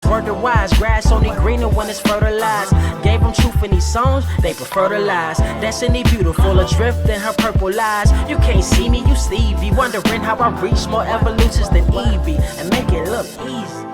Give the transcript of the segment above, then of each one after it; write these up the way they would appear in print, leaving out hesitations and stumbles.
word to wise. Grass only greener when it's fertilized. Gave them truth in these songs, they prefer to lies. Destiny beautiful, adrift in her purple lies. You can't see me, you Stevie. Wondering how I reach more evolutions than Evie and make it look easy.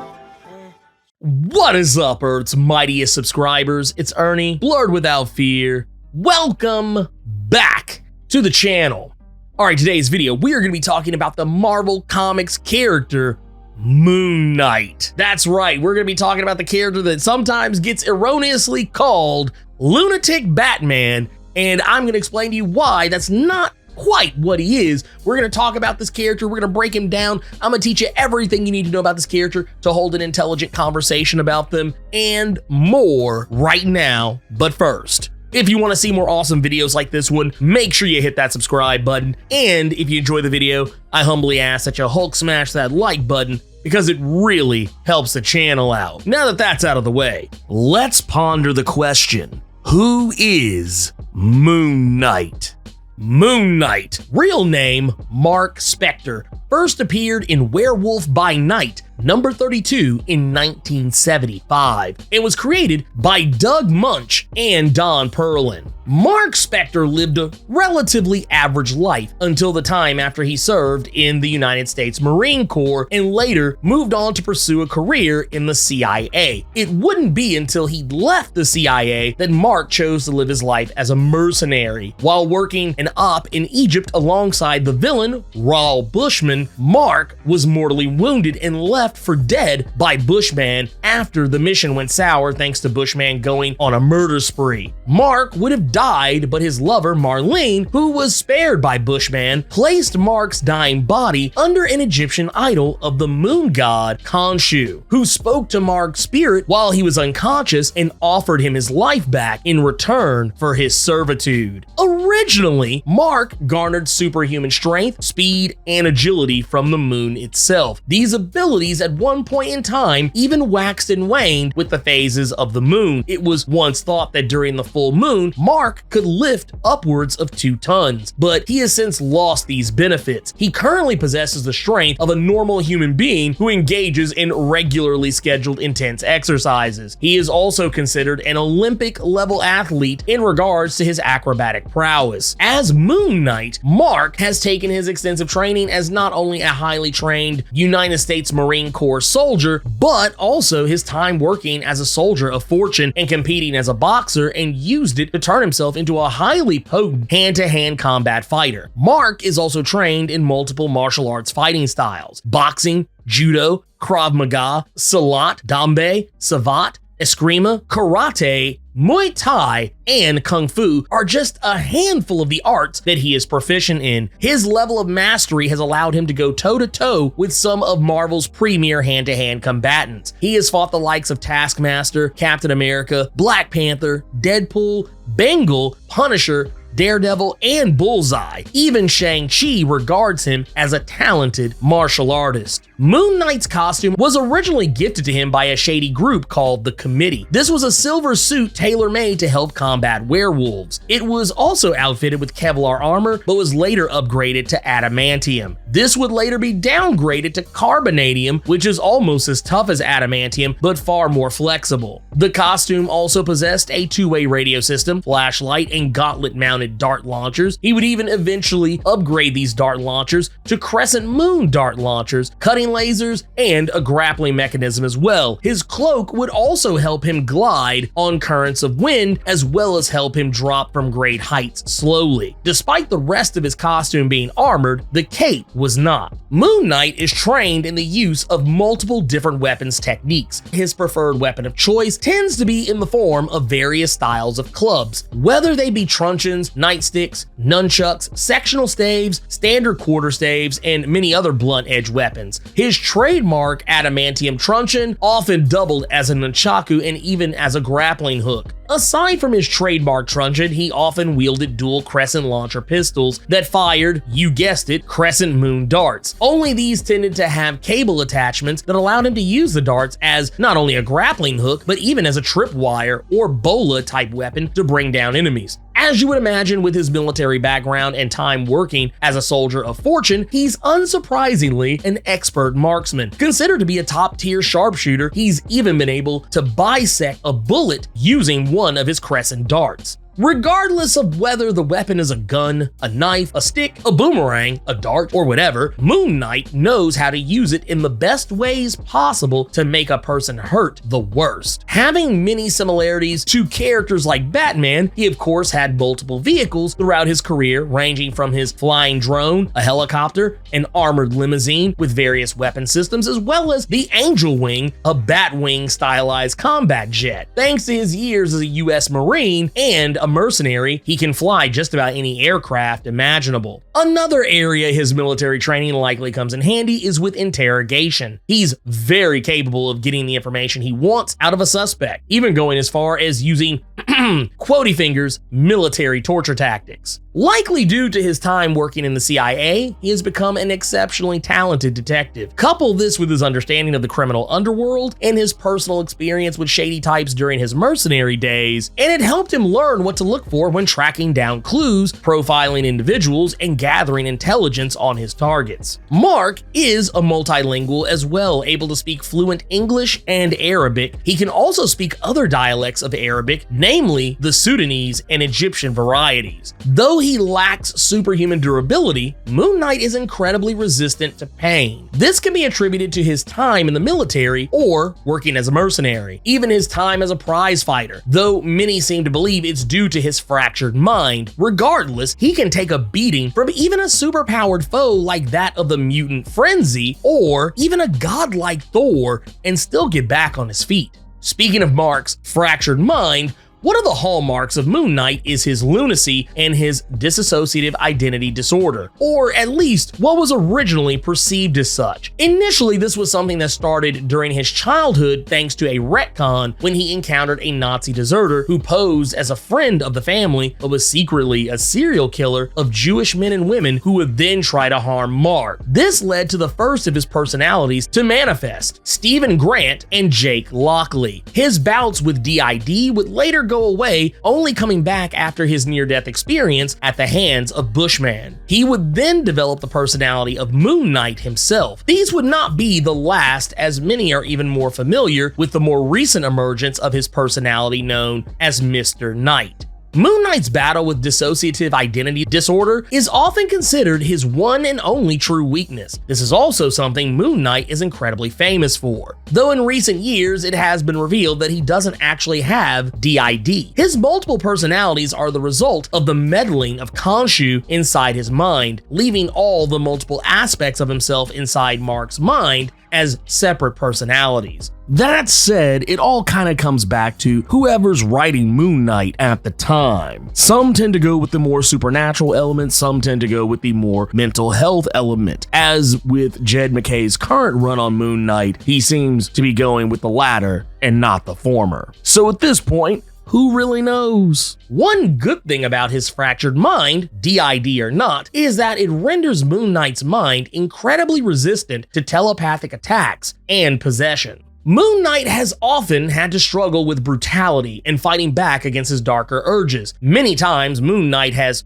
What is up, Earth's mightiest subscribers? It's Ernie, Blerd without fear. Welcome back to the channel. Alright, today's video, we are going to be talking about the Marvel Comics character, Moon Knight. That's right, we're going to be talking about the character that sometimes gets erroneously called Lunatic Batman, and I'm going to explain to you why that's not quite what he is. We're going to talk about this character, we're going to break him down, I'm going to teach you everything you need to know about this character to hold an intelligent conversation about them, and more right now. But first, if you want to see more awesome videos like this one, make sure you hit that subscribe button, and if you enjoy the video, I humbly ask that you Hulk smash that like button because it really helps the channel out. Now that that's out of the way, let's ponder the question, who is Moon Knight? Moon Knight, real name Marc Spector, first appeared in Werewolf by Night, number 32 in 1975, and was created by Doug Munch and Don Perlin. Marc Spector lived a relatively average life until the time after he served in the United States Marine Corps and later moved on to pursue a career in the CIA. It wouldn't be until he left the CIA that Marc chose to live his life as a mercenary. While working an op in Egypt alongside the villain, Raoul Bushman, Marc was mortally wounded and left for dead by Bushman after the mission went sour thanks to Bushman going on a murder spree. Marc would have died, but his lover Marlene, who was spared by Bushman, placed Marc's dying body under an Egyptian idol of the moon god Khonshu, who spoke to Marc's spirit while he was unconscious and offered him his life back in return for his servitude. Originally, Marc garnered superhuman strength, speed, and agility from the moon itself. These abilities at one point in time even waxed and waned with the phases of the moon. It was once thought that during the full moon, Marc could lift upwards of 2 tons, but he has since lost these benefits. He currently possesses the strength of a normal human being who engages in regularly scheduled intense exercises. He is also considered an Olympic-level athlete in regards to his acrobatic prowess. As Moon Knight, Marc has taken his extensive training as not only a highly trained United States Marine Corps soldier, but also his time working as a soldier of fortune and competing as a boxer, and used it to turn himself into a highly potent hand-to-hand combat fighter. Marc is also trained in multiple martial arts fighting styles: boxing, judo, Krav Maga, Silat, Dambe, Savat, Eskrima, Karate, Muay Thai, and Kung Fu are just a handful of the arts that he is proficient in. His level of mastery has allowed him to go toe-to-toe with some of Marvel's premier hand-to-hand combatants. He has fought the likes of Taskmaster, Captain America, Black Panther, Deadpool, Bengal, Punisher, Daredevil, and Bullseye. Even Shang-Chi regards him as a talented martial artist. Moon Knight's costume was originally gifted to him by a shady group called the Committee. This was a silver suit tailor-made to help combat werewolves. It was also outfitted with Kevlar armor, but was later upgraded to adamantium. This would later be downgraded to carbonadium, which is almost as tough as adamantium, but far more flexible. The costume also possessed a 2-way radio system, flashlight, and gauntlet-mounted dart launchers. He would even eventually upgrade these dart launchers to crescent moon dart launchers, cutting lasers, and a grappling mechanism as well. His cloak would also help him glide on currents of wind, as well as help him drop from great heights slowly. Despite the rest of his costume being armored, the cape was not. Moon Knight is trained in the use of multiple different weapons techniques. His preferred weapon of choice tends to be in the form of various styles of clubs, whether they be truncheons, nightsticks, nunchucks, sectional staves, standard quarterstaves, and many other blunt edge weapons. His trademark adamantium truncheon often doubled as a nunchaku and even as a grappling hook. Aside from his trademark truncheon, he often wielded dual crescent launcher pistols that fired, you guessed it, crescent moon darts. Only these tended to have cable attachments that allowed him to use the darts as not only a grappling hook, but even as a tripwire or bola type weapon to bring down enemies. As you would imagine, with his military background and time working as a soldier of fortune, he's unsurprisingly an expert marksman. Considered to be a top-tier sharpshooter, he's even been able to bisect a bullet using one of his crescent darts. Regardless of whether the weapon is a gun, a knife, a stick, a boomerang, a dart, or whatever, Moon Knight knows how to use it in the best ways possible to make a person hurt the worst. Having many similarities to characters like Batman, he of course had multiple vehicles throughout his career, ranging from his flying drone, a helicopter, an armored limousine with various weapon systems, as well as the Angel Wing, a Batwing stylized combat jet. Thanks to his years as a US Marine and a mercenary, he can fly just about any aircraft imaginable. Another area his military training likely comes in handy is with interrogation. He's very capable of getting the information he wants out of a suspect, even going as far as using quotey fingers military torture tactics. Likely due to his time working in the CIA, he has become an exceptionally talented detective. Couple this with his understanding of the criminal underworld and his personal experience with shady types during his mercenary days, and it helped him learn what to look for when tracking down clues, profiling individuals, and gathering intelligence on his targets. Marc is a multilingual as well, able to speak fluent English and Arabic. He can also speak other dialects of Arabic, namely the Sudanese and Egyptian varieties. Though he lacks superhuman durability, Moon Knight is incredibly resistant to pain. This can be attributed to his time in the military or working as a mercenary, even his time as a prize fighter, though many seem to believe it's due to his fractured mind. Regardless, he can take a beating from even a superpowered foe like that of the mutant Frenzy or even a godlike Thor and still get back on his feet. Speaking of Marc's fractured mind, one of the hallmarks of Moon Knight is his lunacy and his dissociative identity disorder, or at least what was originally perceived as such. Initially, this was something that started during his childhood thanks to a retcon when he encountered a Nazi deserter who posed as a friend of the family but was secretly a serial killer of Jewish men and women who would then try to harm Marc. This led to the first of his personalities to manifest, Stephen Grant and Jake Lockley. His bouts with DID would later go away, only coming back after his near-death experience at the hands of Bushman. He would then develop the personality of Moon Knight himself. These would not be the last, as many are even more familiar with the more recent emergence of his personality known as Mr. Knight. Moon Knight's battle with dissociative identity disorder is often considered his one and only true weakness. This is also something Moon Knight is incredibly famous for, though in recent years it has been revealed that he doesn't actually have DID. His multiple personalities are the result of the meddling of Khonshu inside his mind, leaving all the multiple aspects of himself inside Marc's mind as separate personalities. That said, it all kind of comes back to whoever's writing Moon Knight at the time. Some tend to go with the more supernatural element, some tend to go with the more mental health element. As with Jed MacKay's current run on Moon Knight, he seems to be going with the latter and not the former. So at this point, who really knows? One good thing about his fractured mind, DID or not, is that it renders Moon Knight's mind incredibly resistant to telepathic attacks and possession. Moon Knight has often had to struggle with brutality and fighting back against his darker urges. Many times, Moon Knight has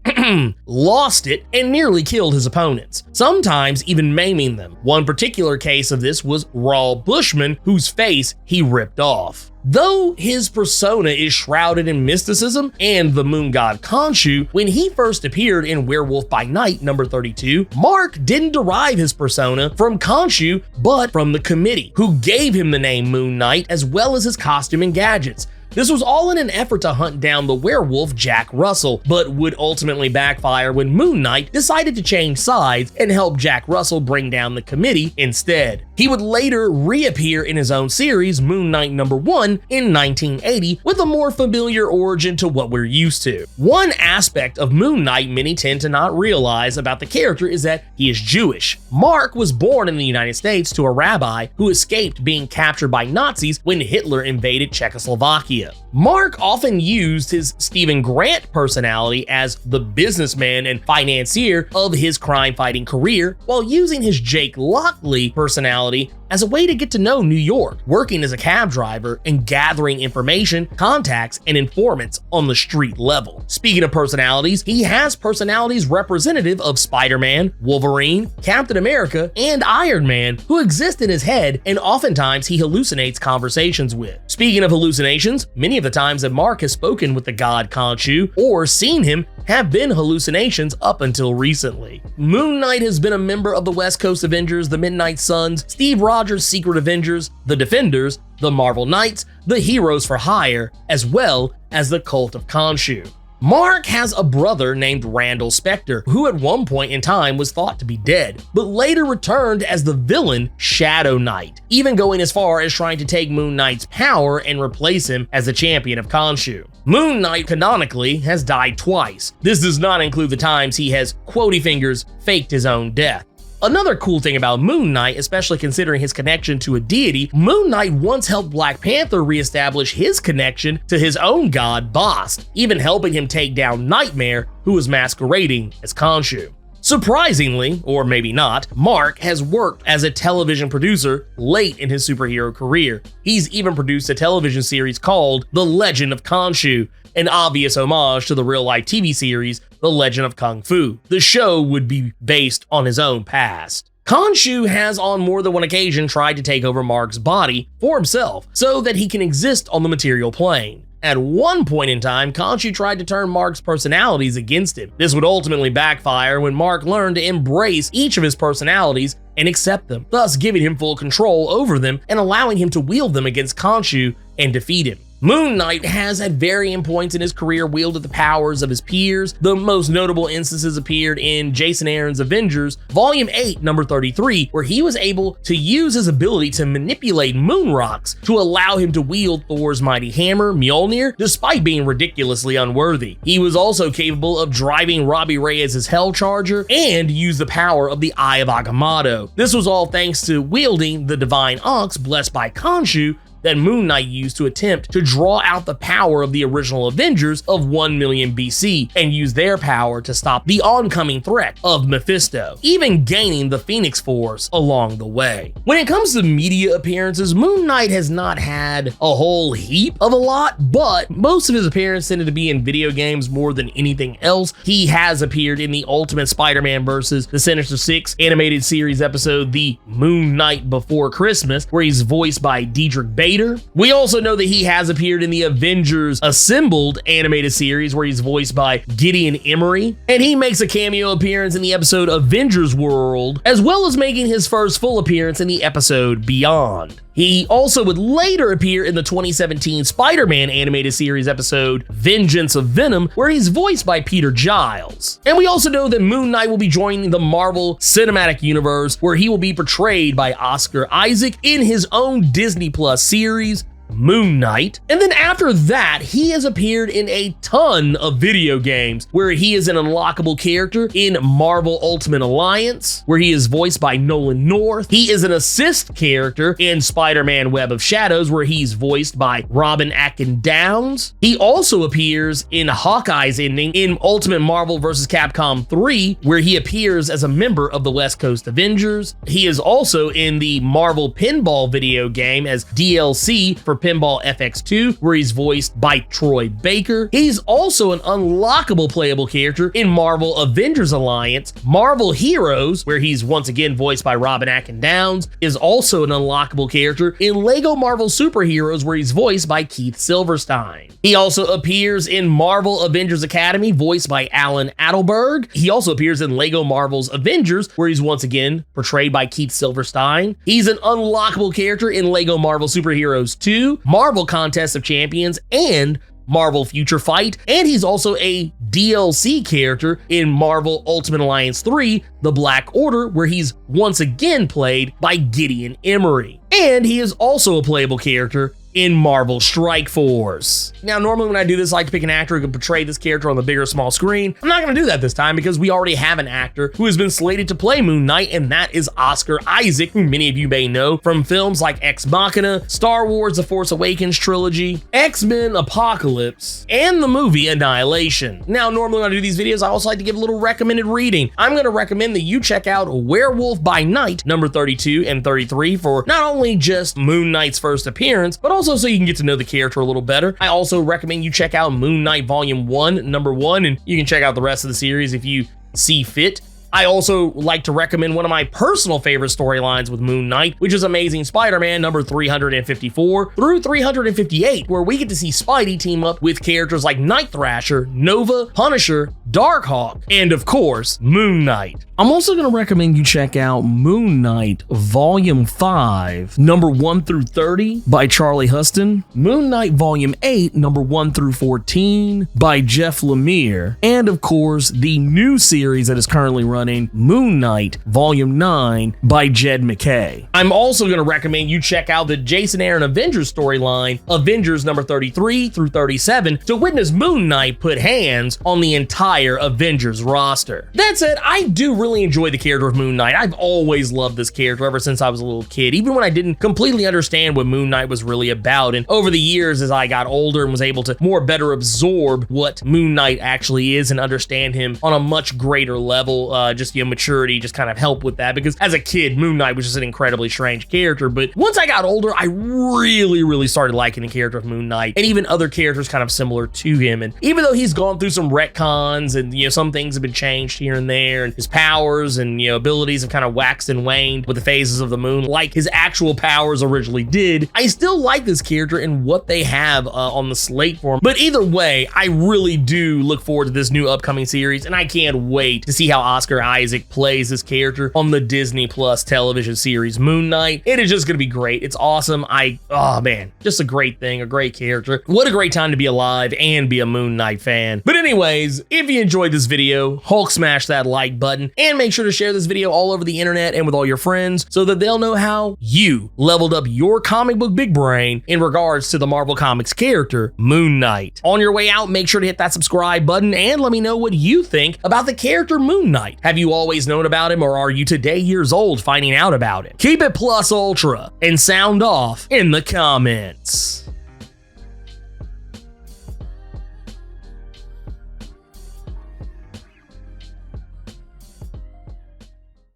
lost it and nearly killed his opponents, sometimes even maiming them. One particular case of this was Raul Bushman, whose face he ripped off. Though his persona is shrouded in mysticism and the moon god Khonshu, when he first appeared in Werewolf by Night number 32, Marc didn't derive his persona from Khonshu, but from the committee, who gave him the name Moon Knight as well as his costume and gadgets. This was all in an effort to hunt down the werewolf Jack Russell, but would ultimately backfire when Moon Knight decided to change sides and help Jack Russell bring down the committee instead. He would later reappear in his own series, Moon Knight number 1, in 1980, with a more familiar origin to what we're used to. One aspect of Moon Knight many tend to not realize about the character is that he is Jewish. Marc was born in the United States to a rabbi who escaped being captured by Nazis when Hitler invaded Czechoslovakia. Marc often used his Stephen Grant personality as the businessman and financier of his crime-fighting career, while using his Jake Lockley personality as a way to get to know New York, working as a cab driver and gathering information, contacts, and informants on the street level. Speaking of personalities, he has personalities representative of Spider-Man, Wolverine, Captain America, and Iron Man who exist in his head and oftentimes he hallucinates conversations with. Speaking of hallucinations, many of the times that Marc has spoken with the god Khonshu or seen him have been hallucinations up until recently. Moon Knight has been a member of the West Coast Avengers, the Midnight Suns, Steve Rogers' Secret Avengers, the Defenders, the Marvel Knights, the Heroes for Hire, as well as the Cult of Khonshu. Marc has a brother named Randall Spector, who at one point in time was thought to be dead, but later returned as the villain Shadow Knight, even going as far as trying to take Moon Knight's power and replace him as the champion of Khonshu. Moon Knight canonically has died twice. This does not include the times he has, quotey fingers, faked his own death. Another cool thing about Moon Knight, especially considering his connection to a deity, Moon Knight once helped Black Panther reestablish his connection to his own god, Bast, even helping him take down Nightmare, who was masquerading as Khonshu. Surprisingly, or maybe not, Marc has worked as a television producer late in his superhero career. He's even produced a television series called The Legend of Khonshu, an obvious homage to the real-life TV series The Legend of Kung Fu. The show would be based on his own past. Khonshu has on more than one occasion tried to take over Marc's body for himself so that he can exist on the material plane. At one point in time, Khonshu tried to turn Marc's personalities against him. This would ultimately backfire when Marc learned to embrace each of his personalities and accept them, thus giving him full control over them and allowing him to wield them against Khonshu and defeat him. Moon Knight has at varying points in his career wielded the powers of his peers. The most notable instances appeared in Jason Aaron's Avengers, Volume 8, number 33, where he was able to use his ability to manipulate moon rocks to allow him to wield Thor's mighty hammer, Mjolnir, despite being ridiculously unworthy. He was also capable of driving Robbie Reyes' Hell Charger and used the power of the Eye of Agamotto. This was all thanks to wielding the Divine Ox blessed by Khonshu that Moon Knight used to attempt to draw out the power of the original Avengers of 1 million BC and use their power to stop the oncoming threat of Mephisto, even gaining the Phoenix Force along the way. When it comes to media appearances, Moon Knight has not had a whole heap of a lot, but most of his appearances tended to be in video games more than anything else. He has appeared in the Ultimate Spider-Man vs. the Sinister Six animated series episode, The Moon Knight Before Christmas, where he's voiced by Diedrich Bader. We also know that he has appeared in the Avengers Assembled animated series where he's voiced by Gideon Emery, and he makes a cameo appearance in the episode Avengers World, as well as making his first full appearance in the episode Beyond. He also would later appear in the 2017 Spider-Man animated series episode Vengeance of Venom, where he's voiced by Peter Giles. And we also know that Moon Knight will be joining the Marvel Cinematic Universe, where he will be portrayed by Oscar Isaac in his own Disney Plus series, Moon Knight. And then after that, he has appeared in a ton of video games where he is an unlockable character in Marvel Ultimate Alliance, where he is voiced by Nolan North. He is an assist character in Spider-Man Web of Shadows, where he's voiced by Robin Atkin Downs. He also appears in Hawkeye's ending in Ultimate Marvel vs. Capcom 3, where he appears as a member of the West Coast Avengers. He is also in the Marvel Pinball video game as DLC for Pinball FX2, where he's voiced by Troy Baker. He's also an unlockable playable character in Marvel Avengers Alliance. Marvel Heroes, where he's once again voiced by Robin Atkin Downs, is also an unlockable character in Lego Marvel Superheroes, where he's voiced by Keith Silverstein. He also appears in Marvel Avengers Academy, voiced by Alan Adelberg. He also appears in Lego Marvel's Avengers, where he's once again portrayed by Keith Silverstein. He's an unlockable character in Lego Marvel Superheroes 2, Marvel Contest of Champions, and Marvel Future Fight, and he's also a DLC character in Marvel Ultimate Alliance 3, The Black Order, where he's once again played by Gideon Emery. And he is also a playable character in Marvel Strike Force. Now, normally when I do this, I like to pick an actor who can portray this character on the big or small screen. I'm not going to do that this time because we already have an actor who has been slated to play Moon Knight, and that is Oscar Isaac, who many of you may know from films like Ex Machina, Star Wars The Force Awakens trilogy, X-Men Apocalypse, and the movie Annihilation. Now, normally when I do these videos, I also like to give a little recommended reading. I'm going to recommend that you check out Werewolf by Night, number 32 and 33, for not only just Moon Knight's first appearance, but also so you can get to know the character a little better. I also recommend you check out Moon Knight Volume 1, number 1, and you can check out the rest of the series if you see fit. I also like to recommend one of my personal favorite storylines with Moon Knight, which is Amazing Spider-Man number 354 through 358, where we get to see Spidey team up with characters like Night Thrasher, Nova, Punisher, Darkhawk, and of course, Moon Knight. I'm also going to recommend you check out Moon Knight Volume 5, number 1 through 30 by Charlie Huston, Moon Knight Volume 8, number 1 through 14 by Jeff Lemire, and of course, the new series that is currently running, Moon Knight Volume 9 by Jed McKay. I'm also going to recommend you check out the Jason Aaron Avengers storyline, Avengers number 33 through 37, to witness Moon Knight put hands on the entire Avengers roster. That said, I do really enjoy the character of Moon Knight. I've always loved this character ever since I was a little kid, even when I didn't completely understand what Moon Knight was really about. And over the years, as I got older and was able to more better absorb what Moon Knight actually is and understand him on a much greater level, just maturity just kind of helped with that, because as a kid, Moon Knight was just an incredibly strange character. But once I got older, I really started liking the character of Moon Knight and even other characters kind of similar to him. And even though he's gone through some retcons and some things have been changed here and there, and his powers and abilities have kind of waxed and waned with the phases of the moon like his actual powers originally did, I still like this character and what they have on the slate for him. But either way, I really do look forward to this new upcoming series, and I can't wait to see how Oscar Isaac plays this character on the Disney Plus television series Moon Knight. It is just going to be great. It's awesome. Oh man, just a great thing, a great character. What a great time to be alive and be a Moon Knight fan. But anyways, if you enjoyed this video, Hulk smash that like button and make sure to share this video all over the internet and with all your friends so that they'll know how you leveled up your comic book big brain in regards to the Marvel Comics character Moon Knight. On your way out, make sure to hit that subscribe button and let me know what you think about the character Moon Knight. Have you always known about him, or are you today years old finding out about it? Keep it plus ultra and sound off in the comments.